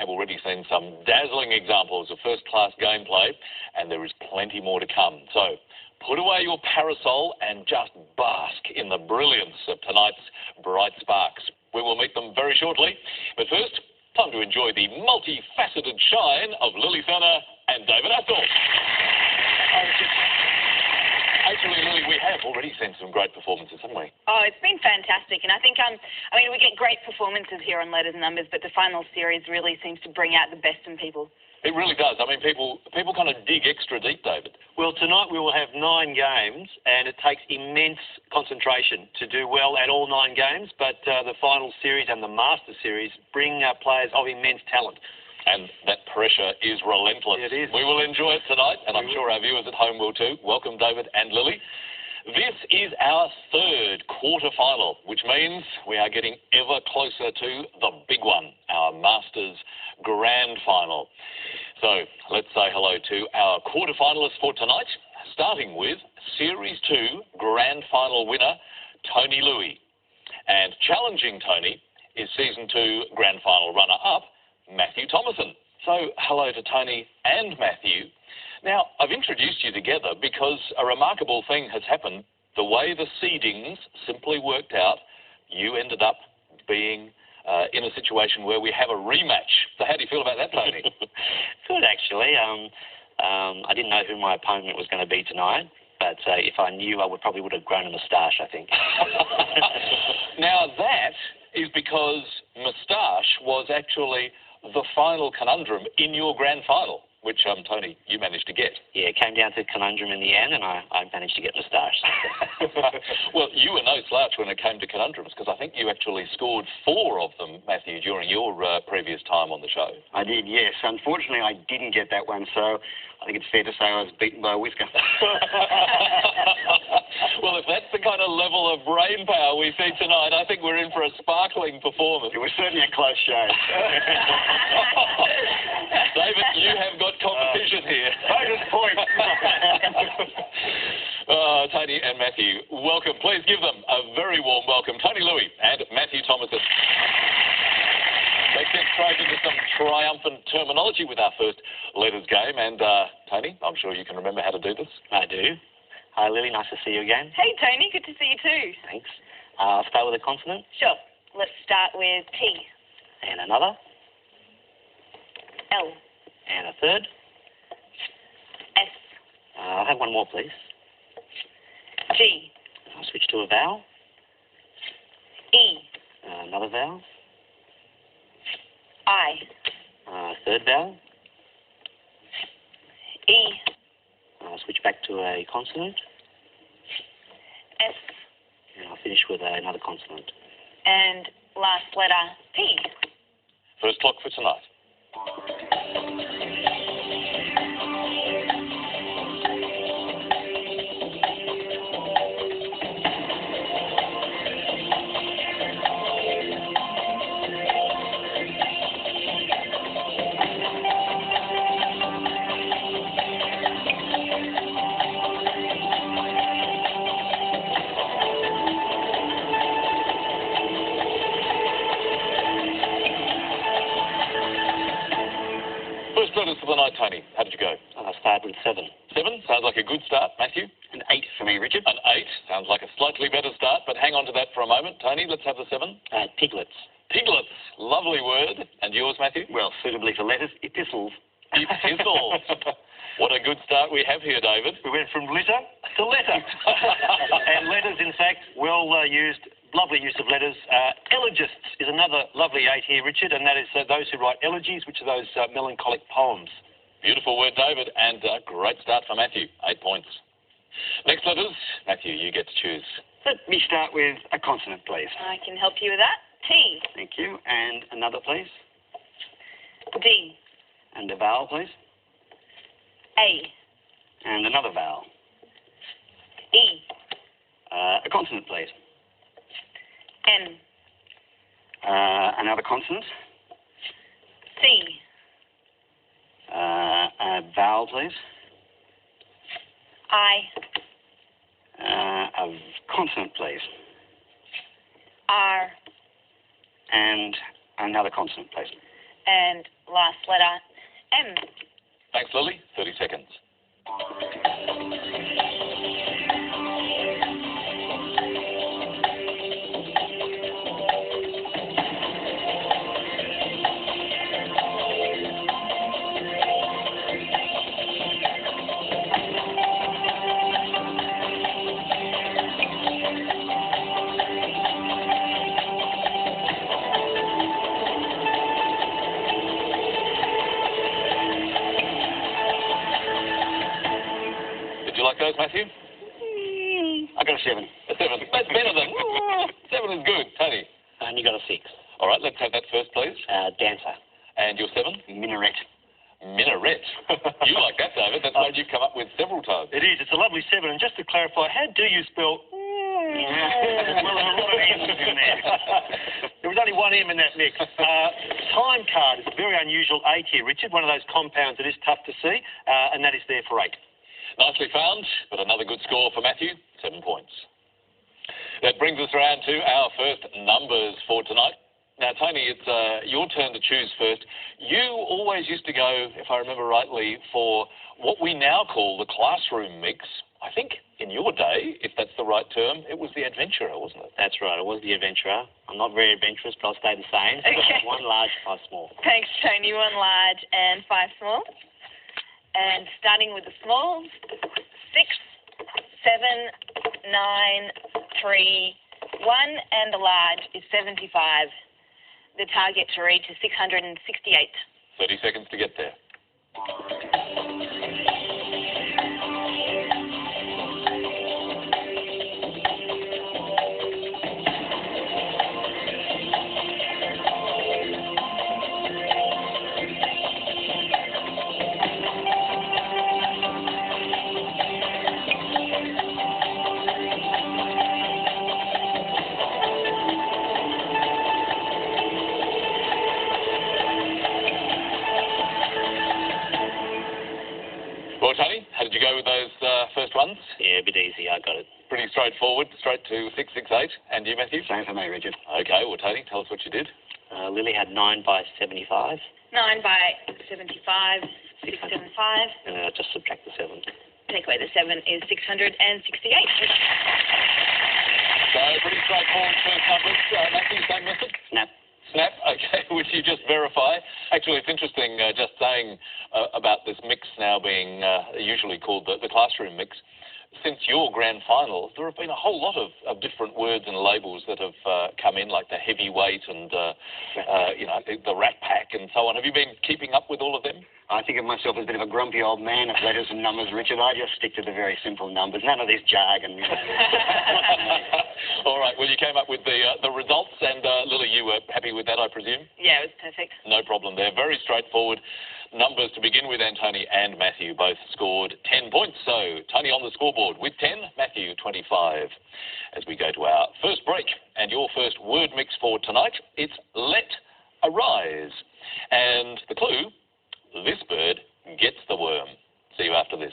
have already seen some dazzling examples of first-class gameplay, and there is plenty more to come. So put away your parasol and just bask in the brilliance of tonight's bright sparks. We will meet them very shortly. But first, time to enjoy the multifaceted shine of Lily Serna and David Astle. Actually, Lily, we have already seen some great performances, haven't we? Oh, it's been fantastic. And I think, we get great performances here on Letters and Numbers, but the final series really seems to bring out the best in people. It really does. I mean, people kind of dig extra deep, David. Well, tonight we will have 9 games, and it takes immense concentration to do well at all 9 games, but the final series and the Master Series bring players of immense talent. And that pressure is relentless. It is. We will enjoy it tonight, and I'm sure our viewers at home will too. Welcome, David and Lily. This is our 3rd quarter-final, which means we are getting ever closer to the big one, our Masters Grand Final. So let's say hello to our quarter-finalists for tonight, starting with Series 2 Grand Final winner, Tony Louis. And challenging Tony is Season 2 Grand Final runner-up, Matthew Thomason. So hello to Tony and Matthew. Now, I've introduced you together because a remarkable thing has happened. The way the seedings simply worked out, you ended up being in a situation where we have a rematch. So how do you feel about that, Tony? Good, actually. I didn't know who my opponent was going to be tonight, but if I knew, I probably would have grown a moustache, I think. Now, that is because moustache was actually the final conundrum in your grand final, which, Tony, you managed to get. Yeah, it came down to conundrum in the end, and I managed to get moustache. Well, you were no slouch when it came to conundrums, because I think you actually scored 4 of them, Matthew, during your previous time on the show. I did, yes. Unfortunately, I didn't get that one, so I think it's fair to say I was beaten by a whisker. Well, if that's the kind of level of brain power we see tonight, I think we're in for a sparkling performance. It was certainly a close shave. David, you have got competition here. Bonus point. Tony and Matthew, welcome. Please give them a very warm welcome. Tony Louis and Matthew Thomason. Let's get straight into some triumphant terminology with our first letters game. And, Tony, I'm sure you can remember how to do this. I do. Hi, Lily. Nice to see you again. Hey, Tony. Good to see you too. Thanks. I'll start with a consonant. Sure. Let's start with T. And another. L. And a third. S. I'll have one more, please. G. I'll switch to a vowel. E. Another vowel. I. Third vowel. E. I'll switch back to a consonant. S. And I'll finish with another consonant. And last letter, P. First clock for tonight. First letters for the night, Tony. How did you go? I'll start with 7. 7 sounds like a good start. Matthew? An 8 for me, Richard. An 8 sounds like a slightly better start, but hang on to that for a moment. Tony, let's have the 7. Piglets. Piglets. Lovely word. And yours, Matthew? Well, suitably for letters, epistles. Epistles. What a good start we have here, David. We went from litter to letter. And letters, in fact, well used, lovely use of letters. Elegists is another lovely 8 here, Richard, and that is those who write elegies, which are those melancholic poems. Beautiful word, David, and a great start for Matthew. 8 points. Next letters, Matthew, you get to choose. Let me start with a consonant, please. I can help you with that. T. Thank you. And another, please. D. And a vowel, please. A. And another vowel. E. A consonant, please. M. Another consonant. C. A vowel, please. I. A consonant, please. R. And another consonant, please. And last letter, M. Thanks, Lily. 30 seconds. Did you like those, Matthew? I got a 7. A 7. That's better than... 7 is good. Tony? And you got a 6. All right, let's have that first, please. Dancer. And your 7? Minaret. Minaret. You like that, David. That's one you've come up with several times. It is. It's a lovely 7. And just to clarify, how do you spell... Well, there are a lot of M's in there. There was only one M in that mix. Time card is a very unusual 8 here, Richard. One of those compounds that is tough to see, and that is there for 8. Nicely found, but another good score for Matthew, 7 points. That brings us around to our first numbers for tonight. Now, Tony, it's your turn to choose first. You always used to go, if I remember rightly, for what we now call the classroom mix. I think in your day, if that's the right term, it was the adventurer, wasn't it? That's right. It was the adventurer. I'm not very adventurous, but I'll stay the same. Okay. 1 large, 5 small. Thanks, Tony. 1 large and 5 small. And starting with the smalls, 6, 7, 9, 3, 1, and the large is 75. The target to reach is 668. 30 seconds to get there. Well, Tony, how did you go with those first ones? Yeah, a bit easy. I got it. Pretty straightforward, straight to 668. And you, Matthew? Same for me, Richard. Okay, well, Tony, tell us what you did. Lily had 9 by 75. 9 by 75, 675. And then I just subtract the 7. Take away the 7 is 668. So, pretty straightforward first numbers. Matthew, same method? Snap. Snap, okay, which you just verify. Actually, it's interesting just saying about this mix now being usually called the classroom mix. Since your grand final, there have been a whole lot of different words and labels that have come in, like the heavyweight and, the rat pack and so on. Have you been keeping up with all of them? I think of myself as a bit of a grumpy old man of letters and numbers, Richard. I just stick to the very simple numbers. None of this jargon. All right, well, you came up with the results, and Lily, you were happy with that, I presume? Yeah, it was perfect. No problem there. Very straightforward numbers to begin with, and Tony and Matthew both scored 10 points. So, Tony on the scoreboard with 10, Matthew 25. As we go to our first break, and your first word mix for tonight, it's let arise. And the clue, this bird gets the worm. See you after this.